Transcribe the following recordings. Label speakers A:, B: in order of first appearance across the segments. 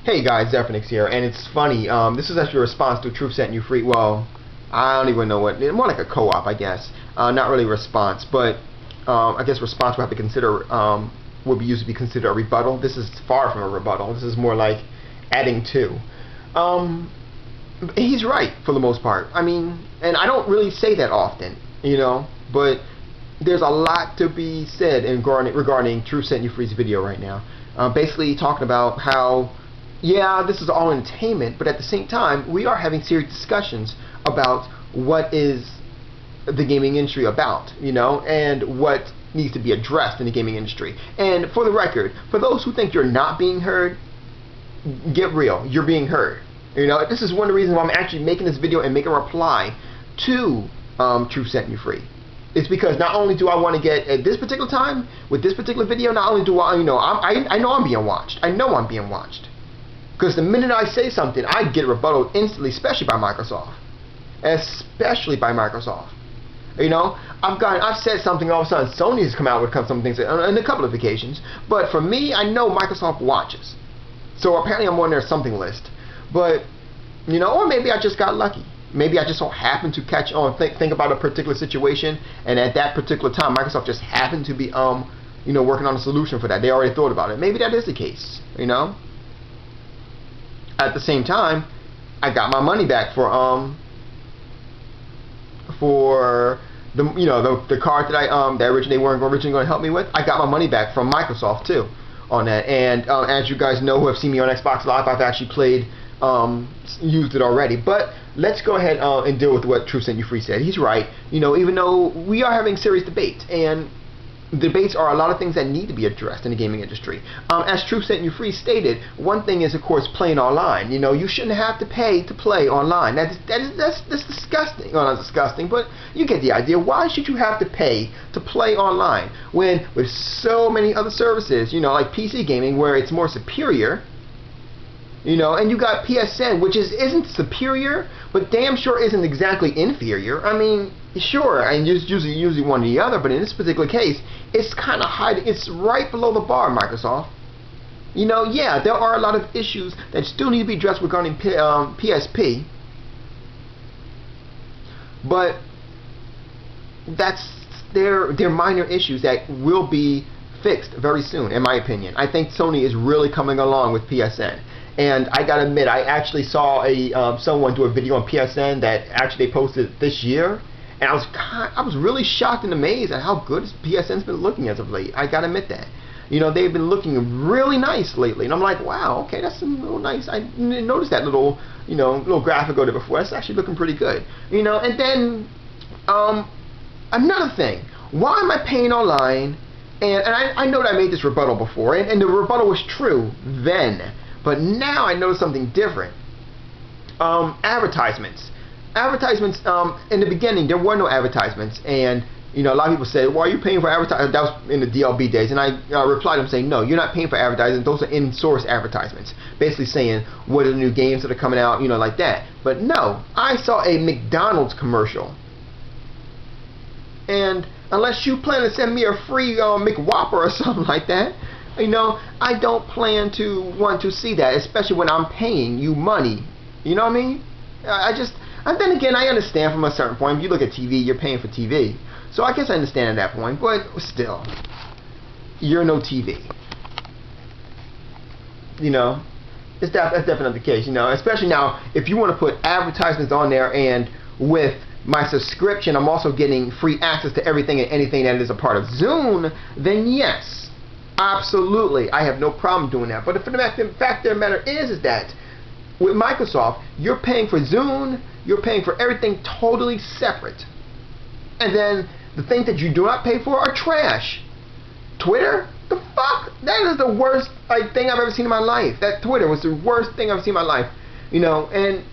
A: Hey guys, Zephyrnix here, and it's funny, this is actually a response to Truth Setting You Free. Well, I don't even know what, more like a co-op, I guess. Not really a response, but I guess response would have to consider, would be used to be considered a rebuttal. This is far from a rebuttal. This is more like adding to. He's right, for the most part. I mean, and I don't really say that often, but there's a lot to be said regarding Truth Setting You Free's video right now. Basically talking about how, yeah, this is all entertainment, but at the same time, we are having serious discussions about what is the gaming industry about, and what needs to be addressed in the gaming industry. And for the record, for those who think you're not being heard, get real, you're being heard. This is one of the reasons why I'm actually making this video and making a reply to Truth Setting You Free. It's because not only do I want to get, at this particular time, with this particular video, not only do I, I know I'm being watched. I know I'm being watched. Because the minute I say something, I get rebutted instantly, especially by Microsoft. Especially by Microsoft. I've said something, all of a sudden Sony has come out with some things on a couple of occasions. But for me, I know Microsoft watches. So apparently I'm on their something list. But, or maybe I just got lucky. Maybe I just so happened to catch on, think about a particular situation, and at that particular time, Microsoft just happened to be, working on a solution for that. They already thought about it. Maybe that is the case, At the same time, I got my money back for the card that they weren't originally going to help me with. I got my money back from Microsoft too on that. And as you guys know, who have seen me on Xbox Live, I've actually played. Used it already. But let's go ahead and deal with what Truth Setting You Free said. He's right. Even though we are having serious debates, and debates are a lot of things that need to be addressed in the gaming industry. As Truth Setting You Free stated, one thing is, of course, playing online. You shouldn't have to pay to play online. That's disgusting. Well, not disgusting, but you get the idea. Why should you have to pay to play online when with so many other services, like PC gaming, where it's more superior? And you got PSN, which isn't superior, but damn sure isn't exactly inferior. I mean, sure, and usually one or the other, but in this particular case, it's kind of high. It's right below the bar, Microsoft. Yeah, there are a lot of issues that still need to be addressed regarding PSP, but they're minor issues that will be fixed very soon, in my opinion. I think Sony is really coming along with PSN. And I gotta admit, I actually saw someone do a video on PSN that actually they posted this year, and I was really shocked and amazed at how good PSN's been looking as of late. I gotta admit that. They've been looking really nice lately, and I'm like, wow, okay, that's some real nice. I didn't notice that little graphic over there before. That's actually looking pretty good. And then another thing, why am I paying online? And I know that I made this rebuttal before, and the rebuttal was true then. But now I noticed something different. Advertisements. Advertisements, in the beginning, there were no advertisements. And, a lot of people say, why are you paying for advertising? That was in the DLB days. And I replied to them saying, no, you're not paying for advertising. Those are in-source advertisements. Basically saying, what are the new games that are coming out, like that. But no, I saw a McDonald's commercial. And unless you plan to send me a free McWhopper or something like that, I don't plan to want to see that, especially when I'm paying you money. You know what I mean? And then again, I understand from a certain point. If you look at TV, you're paying for TV. So I guess I understand at that point, but still, you're no TV. That's definitely the case, especially now, if you want to put advertisements on there, and with my subscription, I'm also getting free access to everything and anything that is a part of Zune, then yes. Absolutely, I have no problem doing that. But the fact of the matter is that with Microsoft, you're paying for Zune, you're paying for everything totally separate. And then the things that you do not pay for are trash. Twitter? The fuck? That is the worst thing I've ever seen in my life. That Twitter was the worst thing I've ever seen in my life. And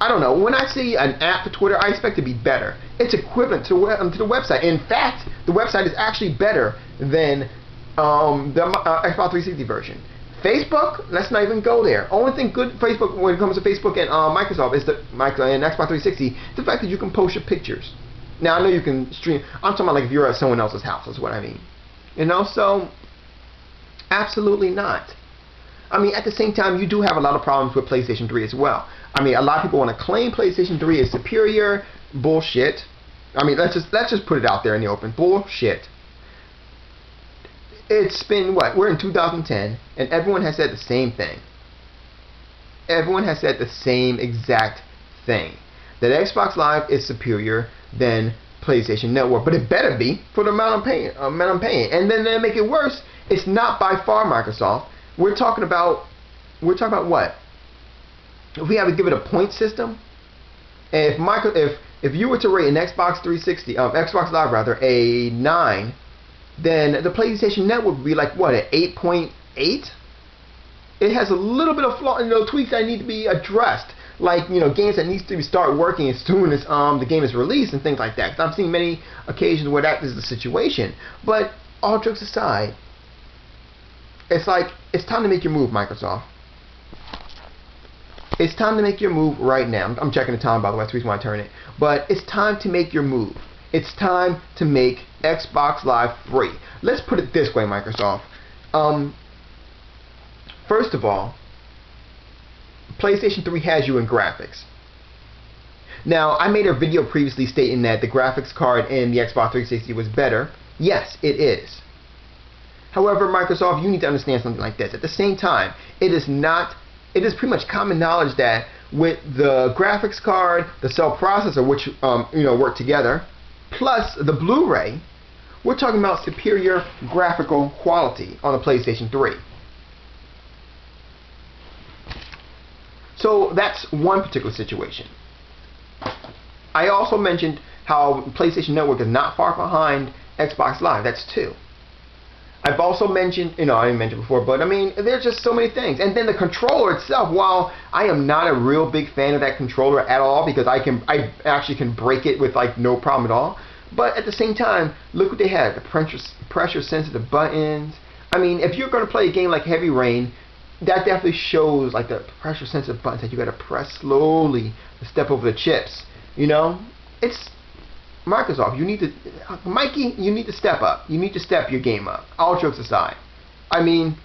A: I don't know. When I see an app for Twitter, I expect it to be better. It's equivalent to the website. In fact, the website is actually better than the Xbox 360 version. Facebook, let's not even go there. Only thing good Facebook when it comes to Facebook and Microsoft is and Xbox 360, the fact that you can post your pictures. Now I know you can stream. I'm talking about like if you're at someone else's house. That's what I mean. So absolutely not. I mean, at the same time, you do have a lot of problems with PlayStation 3 as well. I mean, a lot of people want to claim PlayStation 3 is superior. Bullshit. I mean, let's just put it out there in the open. Bullshit. It's been what? We're in 2010, and everyone has said the same thing. Everyone has said the same exact thing. That Xbox Live is superior than PlayStation Network, but it better be for the amount I'm paying. And then to make it worse, it's not by far Microsoft. We're talking about what? If we have to give it a point system, and if you were to rate an Xbox 360, Xbox Live rather, a 9, then the PlayStation Network would be like what, an 8.8? It has a little bit of flaw, tweaks that need to be addressed, like games that needs to start working as soon as the game is released and things like that. 'Cause I've seen many occasions where that is the situation. But all jokes aside, it's like it's time to make your move, Microsoft. It's time to make your move right now. I'm checking the time, by the way. That's the reason why I turn it. But it's time to make your move. It's time to make Xbox Live free. Let's put it this way, Microsoft. First of all, PlayStation 3 has you in graphics. Now, I made a video previously stating that the graphics card in the Xbox 360 was better. Yes, it is. However, Microsoft, you need to understand something like this. At the same time, it is pretty much common knowledge that with the graphics card, the cell processor, which work together, plus the Blu-ray, we're talking about superior graphical quality on the PlayStation 3. So that's one particular situation. I also mentioned how PlayStation Network is not far behind Xbox Live. That's two. I've also mentioned, I didn't mention before, but I mean, there's just so many things. And then the controller itself, while I am not a real big fan of that controller at all, because I actually can break it with like no problem at all. But at the same time, look what they had, the pressure sensitive buttons. I mean, if you're going to play a game like Heavy Rain, that definitely shows like the pressure sensitive buttons that you got to press slowly to step over the chips. It's Microsoft. Mikey, you need to step up. You need to step your game up. All jokes aside, I mean,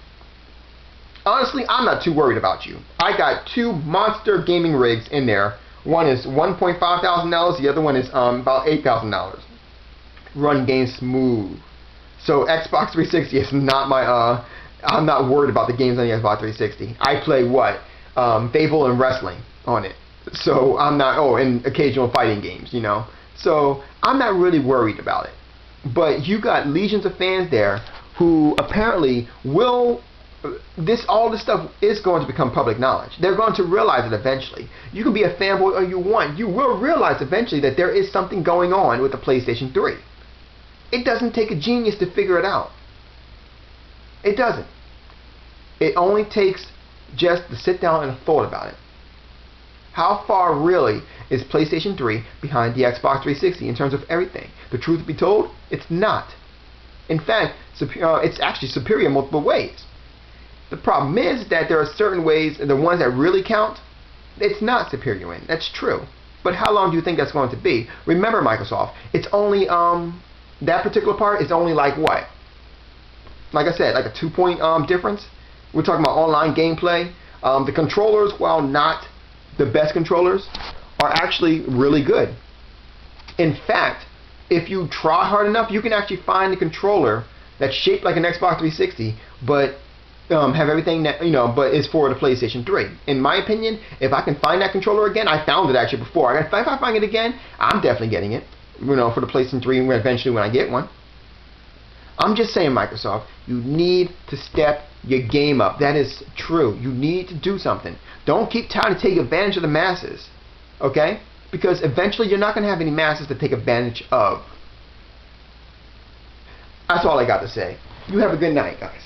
A: honestly, I'm not too worried about you. I got two monster gaming rigs in there. One is $1.5 thousand. The other one is about $8,000. Run games smooth. So Xbox 360 is not my I'm not worried about the games on the Xbox 360. I play Fable and wrestling on it. So I'm not, and occasional fighting games, So I'm not really worried about it. But you got legions of fans there who apparently all this stuff is going to become public knowledge. They're going to realize it eventually. You can be a fanboy all you want. You will realize eventually that there is something going on with the PlayStation 3. It doesn't take a genius to figure it out. It doesn't. It only takes just to sit down and thought about it. How far really is PlayStation 3 behind the Xbox 360 in terms of everything? The truth be told, it's not. In fact, it's actually superior in multiple ways. The problem is that there are certain ways, the ones that really count, it's not superior in. That's true. But how long do you think that's going to be? Remember, Microsoft, it's only, that particular part is only like what? Like I said, like a 2-point difference. We're talking about online gameplay. The controllers, while not the best controllers, are actually really good. In fact, if you try hard enough, you can actually find a controller that's shaped like an Xbox 360, but have everything that but is for the PlayStation 3. In my opinion, if I can find that controller again, I found it actually before. If I find it again, I'm definitely getting it. For the PlayStation 3 eventually when I get one. I'm just saying, Microsoft, you need to step your game up. That is true. You need to do something. Don't keep trying to take advantage of the masses. Okay? Because eventually you're not going to have any masses to take advantage of. That's all I got to say. You have a good night, guys.